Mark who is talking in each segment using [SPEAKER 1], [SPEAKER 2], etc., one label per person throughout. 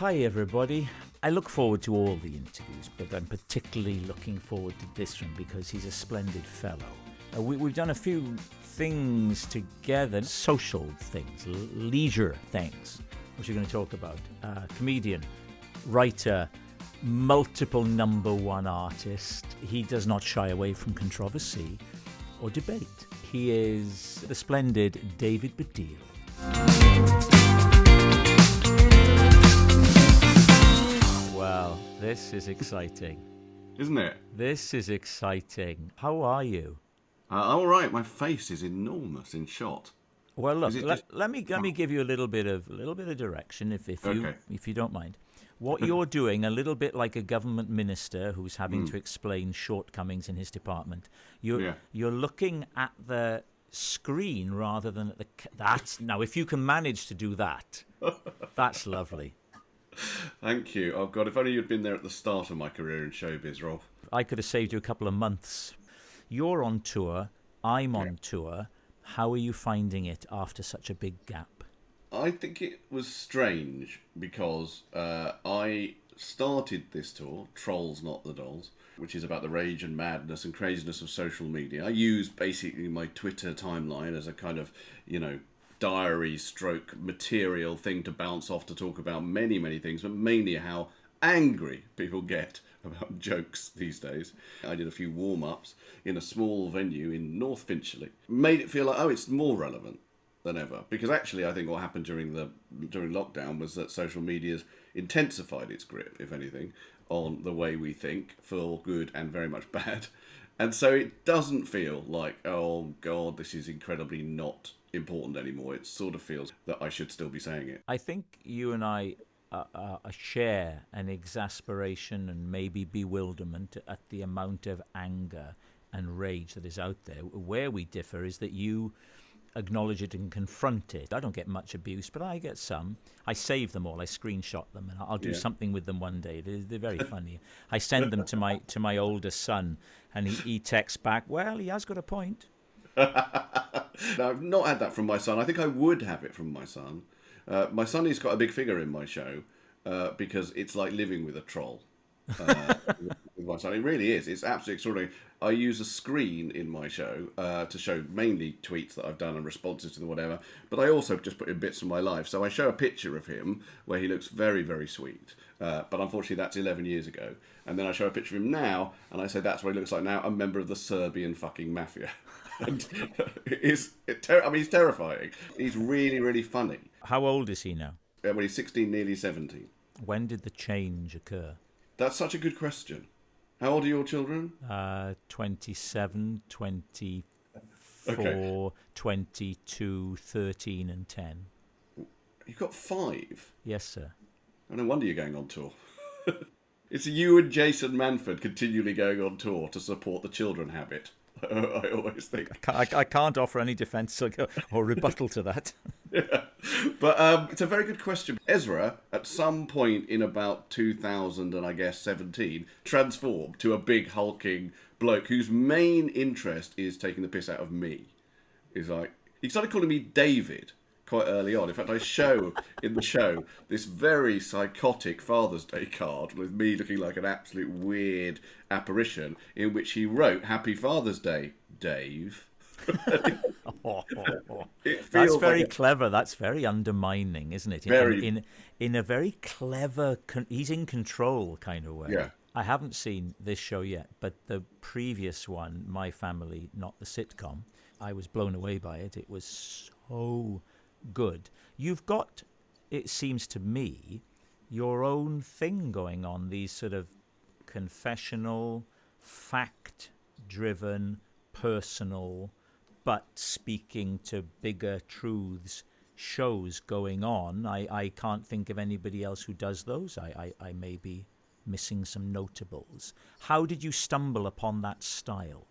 [SPEAKER 1] Hi everybody. I look forward to all the interviews, but I'm particularly looking forward to this one because he's a splendid fellow. We've done a few things together, social things, leisure things, which we're going to talk about. Comedian, writer, multiple #1 artist. He does not shy away from controversy or debate. He is the splendid David Baddiel. Well, this is exciting.
[SPEAKER 2] Isn't it?
[SPEAKER 1] This is exciting. How are you?
[SPEAKER 2] All right. My face is enormous in shot.
[SPEAKER 1] Well, look. Let me give you a little bit of direction, if you don't mind. What you're doing, a little bit like a government minister who's having to explain shortcomings in his department. You're looking at the screen rather than at the. Now, if you can manage to do that, that's lovely.
[SPEAKER 2] Thank you. Oh, God, if only you'd been there at the start of my career in showbiz, Rob.
[SPEAKER 1] I could have saved you a couple of months. You're on tour. I'm on tour. How are you finding it after such a big gap?
[SPEAKER 2] I think it was strange because I started this tour, Trolls Not the Dolls, which is about the rage and madness and craziness of social media. I use basically my Twitter timeline as a kind of, diary stroke material thing to bounce off to talk about many, many things, but mainly how angry people get about jokes these days. I did a few warm-ups in a small venue in North Finchley. Made it feel like, it's more relevant than ever. Because actually I think what happened during lockdown was that social media's intensified its grip, if anything, on the way we think, for good and very much bad. And so it doesn't feel like, oh God, this is incredibly not important anymore. It sort of feels that I should still be saying it.
[SPEAKER 1] I think you and I share an exasperation and maybe bewilderment at the amount of anger and rage that is out there. Where we differ is that you acknowledge it and confront it. I don't get much abuse, but I get some. I save them all. I screenshot them, and I'll do something with them one day. They're very funny. I send them to my oldest son, and he texts back, well, he has got a point.
[SPEAKER 2] No, I've not had that from my son. I think I would have it from my son. My son is quite a big figure in my show because it's like living with a troll. With my son, it really is. It's absolutely extraordinary. I use a screen in my show to show mainly tweets that I've done and responses to them, whatever. But I also just put in bits from my life. So I show a picture of him where he looks very, very sweet. But unfortunately, that's 11 years ago. And then I show a picture of him now, and I say that's what he looks like now, a member of the Serbian fucking mafia. And he's terrifying. He's really, really funny.
[SPEAKER 1] How old is he now?
[SPEAKER 2] Well, he's 16, nearly 17.
[SPEAKER 1] When did the change occur?
[SPEAKER 2] That's such a good question. How old are your children?
[SPEAKER 1] 27, 24, 22, 13 and 10.
[SPEAKER 2] You've got 5?
[SPEAKER 1] Yes, sir.
[SPEAKER 2] Oh, no wonder you're going on tour. It's you and Jason Manford continually going on tour to support the children habit. I always think.
[SPEAKER 1] I can't offer any defence or rebuttal to that.
[SPEAKER 2] Yeah. But it's a very good question. Ezra, at some point in about 2017, transformed to a big hulking bloke whose main interest is taking the piss out of me. He started calling me David quite early on. In fact, I show in the show this very psychotic Father's Day card with me looking like an absolute weird apparition in which he wrote, "Happy Father's Day, Dave."
[SPEAKER 1] That's very clever. That's very undermining, isn't it? In a very clever, he's in control kind of way.
[SPEAKER 2] Yeah.
[SPEAKER 1] I haven't seen this show yet, but the previous one, My Family, Not the Sitcom, I was blown away by it. It was so good. You've got, it seems to me, your own thing going on, these sort of confessional, fact-driven, personal, but speaking to bigger truths shows going on. I can't think of anybody else who does those. I may be missing some notables. How did you stumble upon that style?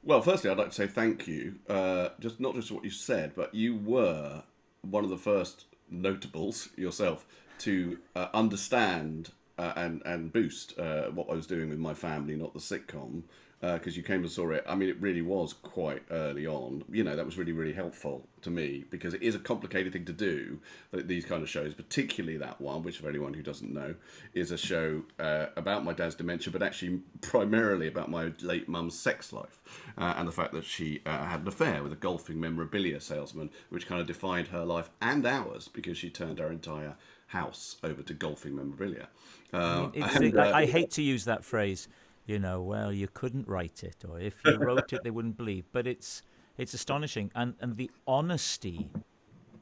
[SPEAKER 2] Well, firstly, I'd like to say thank you. Not just what you said, but you were one of the first notables yourself to understand and boost what I was doing with My Family, Not the Sitcom, because you came and saw it. I mean, it really was quite early on. You know, that was really, really helpful to me because it is a complicated thing to do, these kind of shows, particularly that one, which for anyone who doesn't know, is a show about my dad's dementia, but actually primarily about my late mum's sex life and the fact that she had an affair with a golfing memorabilia salesman, which kind of defined her life and ours because she turned our entire house over to golfing memorabilia.
[SPEAKER 1] I hate to use that phrase, well, you couldn't write it, or if you wrote it, they wouldn't believe. But it's astonishing, and the honesty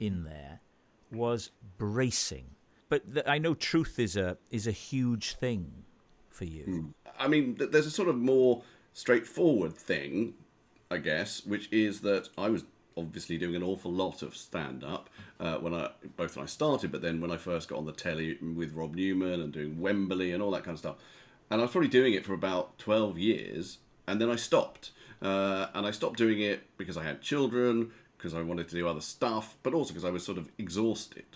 [SPEAKER 1] in there was bracing. But I know truth is a huge thing for you.
[SPEAKER 2] I mean, there's a sort of more straightforward thing, I guess, which is that I was obviously doing an awful lot of stand-up when I started, but then when I first got on the telly with Rob Newman and doing Wembley and all that kind of stuff. And I was probably doing it for about 12 years, and then I stopped. And I stopped doing it because I had children, because I wanted to do other stuff, but also because I was sort of exhausted.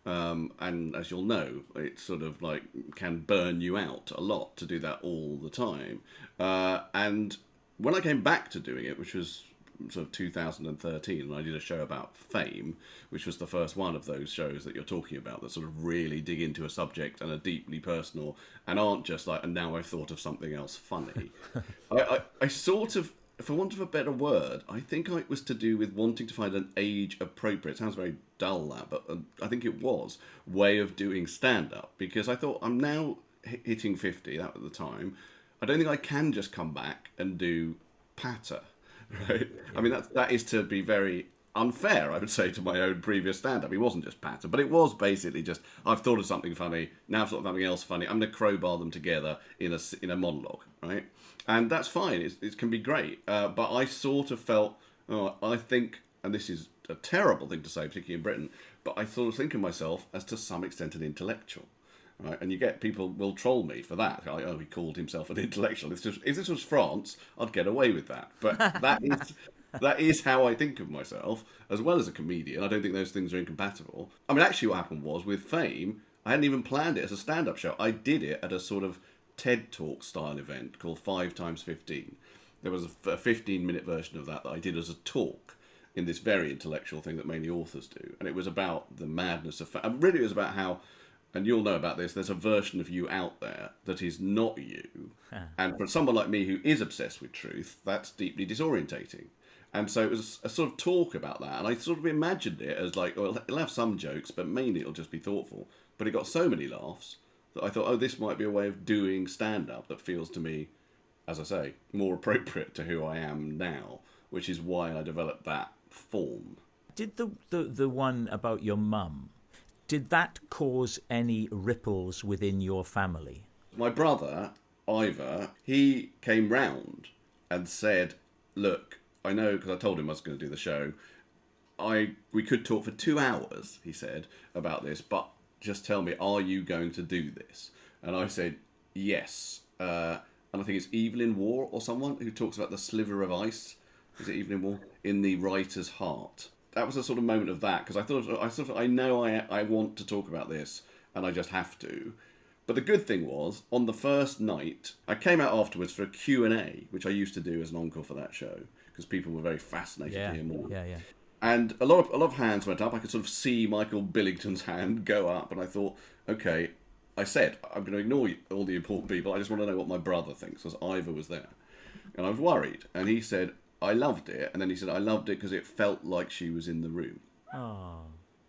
[SPEAKER 2] And as you'll know, it sort of like can burn you out a lot to do that all the time. And when I came back to doing it, which was sort of 2013, and I did a show about fame, which was the first one of those shows that you're talking about that sort of really dig into a subject and are deeply personal and aren't just like, and now I've thought of something else funny. I sort of, for want of a better word, I think it was to do with wanting to find an age appropriate, it sounds very dull that, but I think it was, way of doing stand-up, because I thought I'm now hitting 50, that at the time, I don't think I can just come back and do patter. Right. I mean, that is to be very unfair, I would say, to my own previous stand-up. It wasn't just patter, but it was basically just, I've thought of something funny, now I've thought of something else funny, I'm going to crowbar them together in a monologue, right? And that's fine, it can be great. But I sort of felt, I think, and this is a terrible thing to say, particularly in Britain, but I sort of think of myself as to some extent an intellectual. Right, and you get people will troll me for that. Like, he called himself an intellectual. It's just, if this was France, I'd get away with that. But that is how I think of myself, as well as a comedian. I don't think those things are incompatible. I mean, actually, what happened was with Fame, I hadn't even planned it as a stand-up show. I did it at a sort of TED Talk style event called 5x15. There was a 15-minute version of that I did as a talk in this very intellectual thing that mainly authors do, and it was about the madness of fame. Really, it was about how. And you'll know about this, there's a version of you out there that is not you. And for someone like me who is obsessed with truth, that's deeply disorientating. And so it was a sort of talk about that. And I sort of imagined it as like, well, it'll have some jokes, but mainly it'll just be thoughtful. But it got so many laughs that I thought, this might be a way of doing stand-up that feels to me, as I say, more appropriate to who I am now, which is why I developed that form.
[SPEAKER 1] Did the one about your mum, did that cause any ripples within your family?
[SPEAKER 2] My brother, Ivor, he came round and said, look, I know, because I told him I was going to do the show, we could talk for 2 hours, he said, about this, but just tell me, are you going to do this? And I said, yes. And I think it's Evelyn Waugh or someone who talks about the sliver of ice. Is it Evelyn Waugh? In the writer's heart. That was a sort of moment of that, because I know I want to talk about this, and I just have to. But the good thing was, on the first night, I came out afterwards for a Q&A, which I used to do as an encore for that show, because people were very fascinated to hear more.
[SPEAKER 1] Yeah.
[SPEAKER 2] And a lot of hands went up. I could sort of see Michael Billington's hand go up, and I thought, okay, I said, I'm going to ignore all the important people. I just want to know what my brother thinks, because Ivor was there. And I was worried. And he said, I loved it. And then he said, I loved it because it felt like she was in the room.
[SPEAKER 1] Oh.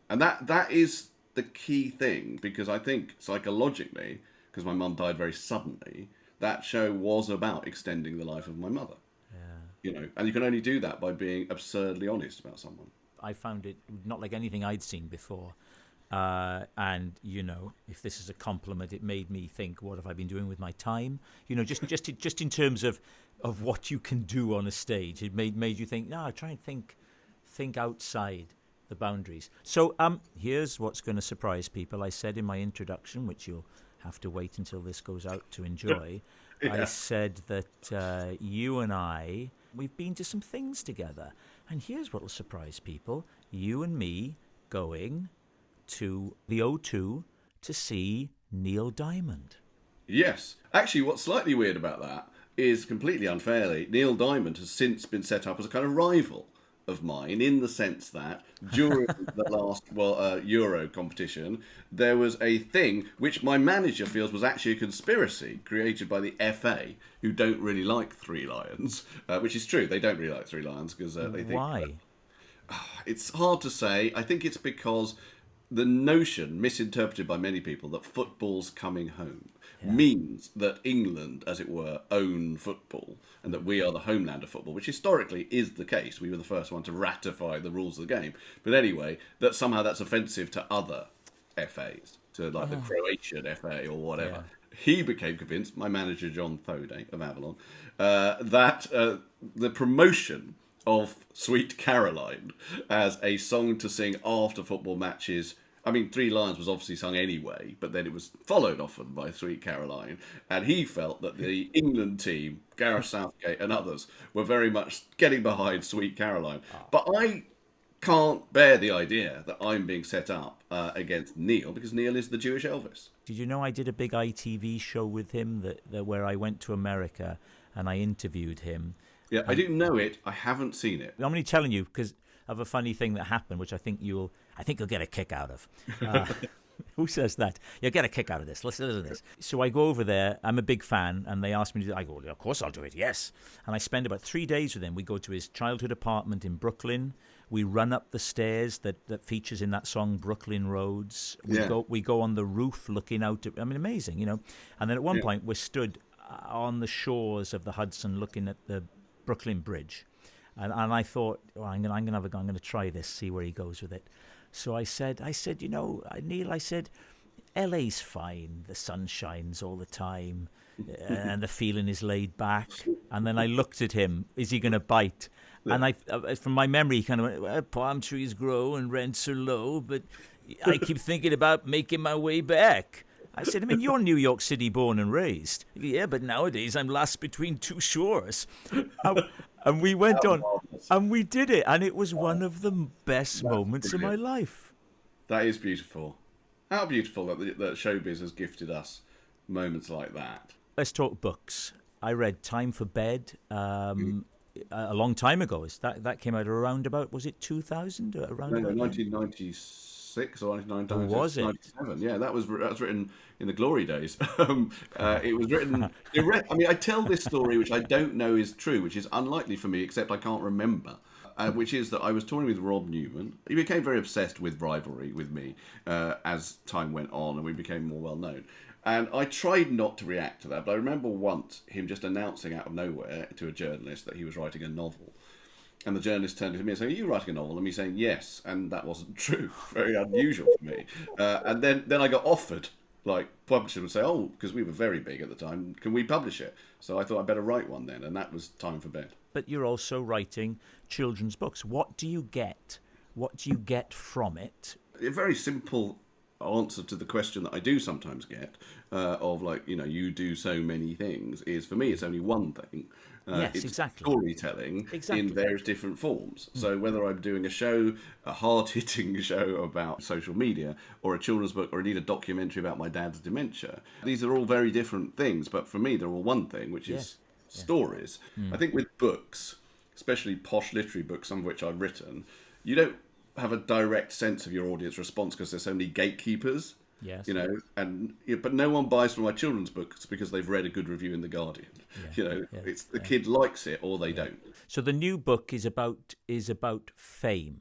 [SPEAKER 2] And that is the key thing, because I think psychologically, because my mum died very suddenly, that show was about extending the life of my mother. And you can only do that by being absurdly honest about someone.
[SPEAKER 1] I found it not like anything I'd seen before. And, if this is a compliment, it made me think, what have I been doing with my time? Just in terms of what you can do on a stage. It made you think, no, try and think outside the boundaries. So here's what's going to surprise people. I said in my introduction, which you'll have to wait until this goes out to enjoy, I said that you and I, we've been to some things together. And here's what will surprise people. You and me going to the O2 to see Neil Diamond.
[SPEAKER 2] Yes. Actually, what's slightly weird about that is completely unfairly, Neil Diamond has since been set up as a kind of rival of mine, in the sense that during the last Euro competition, there was a thing which my manager feels was actually a conspiracy created by the FA, who don't really like Three Lions, which is true. They don't really like Three Lions because they think
[SPEAKER 1] Why?
[SPEAKER 2] it's hard to say. I think it's because the notion, misinterpreted by many people, that football's coming home means that England, as it were, own football and that we are the homeland of football, which historically is the case. We were the first one to ratify the rules of the game. But anyway, that somehow that's offensive to other FAs, to like the Croatian FA or whatever.
[SPEAKER 1] Yeah.
[SPEAKER 2] He became convinced, my manager John Thode of Avalon, that the promotion of Sweet Caroline as a song to sing after football matches. I mean, Three Lions was obviously sung anyway, but then it was followed often by Sweet Caroline. And he felt that the England team, Gareth Southgate and others, were very much getting behind Sweet Caroline. But I can't bear the idea that I'm being set up against Neil, because Neil is the Jewish Elvis.
[SPEAKER 1] Did you know I did a big ITV show with him that where I went to America and I interviewed him?
[SPEAKER 2] Yeah, I do know it. I haven't seen it.
[SPEAKER 1] I'm only telling you because of a funny thing that happened, which I think you'll get a kick out of. Who says that? You'll get a kick out of this. Listen to this. So I go over there. I'm a big fan, and they asked me to do it. I go, of course I'll do it, yes. And I spend about 3 days with him. We go to his childhood apartment in Brooklyn. We run up the stairs that features in that song, Brooklyn Roads. We go on the roof looking out. Amazing, you know. And then at one point, we're stood on the shores of the Hudson looking at the Brooklyn Bridge. And I thought, I'm going to try this, see where he goes with it. So I said, you know, Neil, I said, LA's fine. The sun shines all the time, and the feeling is laid back. And then I looked at him. Is he going to bite? Yeah. And from my memory, he kind of went, well, palm trees grow and rents are low, but I keep thinking about making my way back. I said, you're New York City born and raised. Yeah, but nowadays I'm lost between two shores. And we went on, and we did it. And it was one of the best moments of my life.
[SPEAKER 2] That is beautiful. How beautiful that showbiz has gifted us moments like that.
[SPEAKER 1] Let's talk books. I read Time for Bed a long time ago. That came out around about, was it 2000?
[SPEAKER 2] No, 1996 or 1997.
[SPEAKER 1] Oh, was it?
[SPEAKER 2] 97. Yeah, that was written in the glory days. It was written. I tell this story, which I don't know is true, which is unlikely for me, except I can't remember. Which is that I was touring with Rob Newman. He became very obsessed with rivalry with me as time went on, and we became more well known. And I tried not to react to that, but I remember once him just announcing out of nowhere to a journalist that he was writing a novel. And the journalist turned to me and said, "Are you writing a novel?" And me saying, "Yes." And that wasn't true. Very unusual for me. And then I got offered, like, publishers would say, "Oh, because we were very big at the time, can we publish it?" So I thought I'd better write one then. And that was Time for Bed.
[SPEAKER 1] But you're also writing children's books. What do you get? What do you get from it?
[SPEAKER 2] A very simple answer to the question that I do sometimes get of, like, you do so many things, is, for me, it's only one thing.
[SPEAKER 1] Yes,
[SPEAKER 2] it's
[SPEAKER 1] exactly.
[SPEAKER 2] Storytelling in various different forms. So whether I'm doing a show, a hard-hitting show about social media, or a children's book, or indeed a documentary about my dad's dementia, these are all very different things. But for me, they're all one thing, which is stories. I think with books, especially posh literary books, some of which I've written, you don't have a direct sense of your audience response because there's so many gatekeepers.
[SPEAKER 1] Yes.
[SPEAKER 2] But no one buys from my children's books because they've read a good review in The Guardian. It's the kid likes it or they don't.
[SPEAKER 1] So the new book is about fame,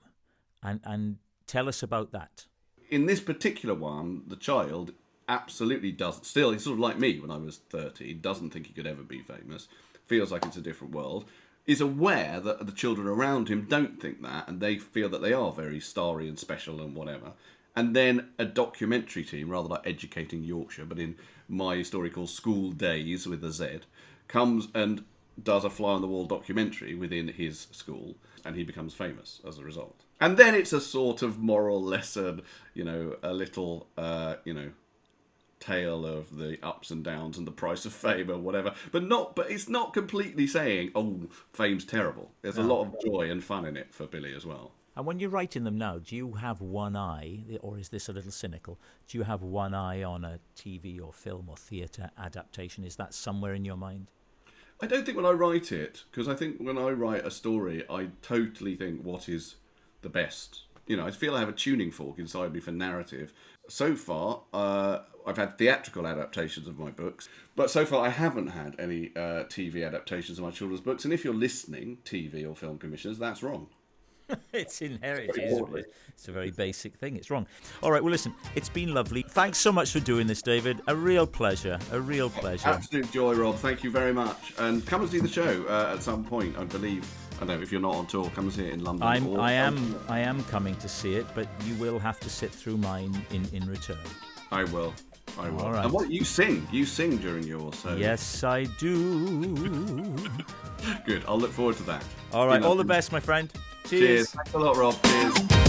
[SPEAKER 1] and tell us about that.
[SPEAKER 2] In this particular one, the child absolutely doesn't. Still, he's sort of like me when I was 30. Doesn't think he could ever be famous. Feels like it's a different world. Is aware that the children around him don't think that, and they feel that they are very starry and special and whatever. And then a documentary team, rather like Educating Yorkshire, but in my story called School Days with a Z, comes and does a fly-on-the-wall documentary within his school, and he becomes famous as a result. And then it's a sort of moral lesson, a little, tale of the ups and downs and the price of fame or whatever. But it's not completely saying, oh, fame's terrible. There's a lot of joy and fun in it for Billy as well.
[SPEAKER 1] And when you're writing them now, do you have one eye, or is this a little cynical, do you have one eye on a TV or film or theatre adaptation? Is that somewhere in your mind?
[SPEAKER 2] I don't think when I write it, because I think when I write a story, I totally think what is the best. You know, I feel I have a tuning fork inside me for narrative. So far, I've had theatrical adaptations of my books, but so far I haven't had any TV adaptations of my children's books. And if you're listening, TV or film commissioners, that's wrong.
[SPEAKER 1] It's inherited. It's a very basic thing. It's wrong. All right, well, listen, it's been lovely. Thanks so much for doing this, David. A real pleasure. A real pleasure.
[SPEAKER 2] Absolute joy, Rob. Thank you very much. And come and see the show at some point, I believe. I don't know if you're not on tour, come and see it in London.
[SPEAKER 1] I am coming to see it, but you will have to sit through mine in return.
[SPEAKER 2] I will.
[SPEAKER 1] All right.
[SPEAKER 2] And what you sing during yours. So.
[SPEAKER 1] Yes, I do.
[SPEAKER 2] Good. I'll look forward to that.
[SPEAKER 1] All right. All the best, my friend. Cheers.
[SPEAKER 2] Thanks a lot, Rob. Cheers.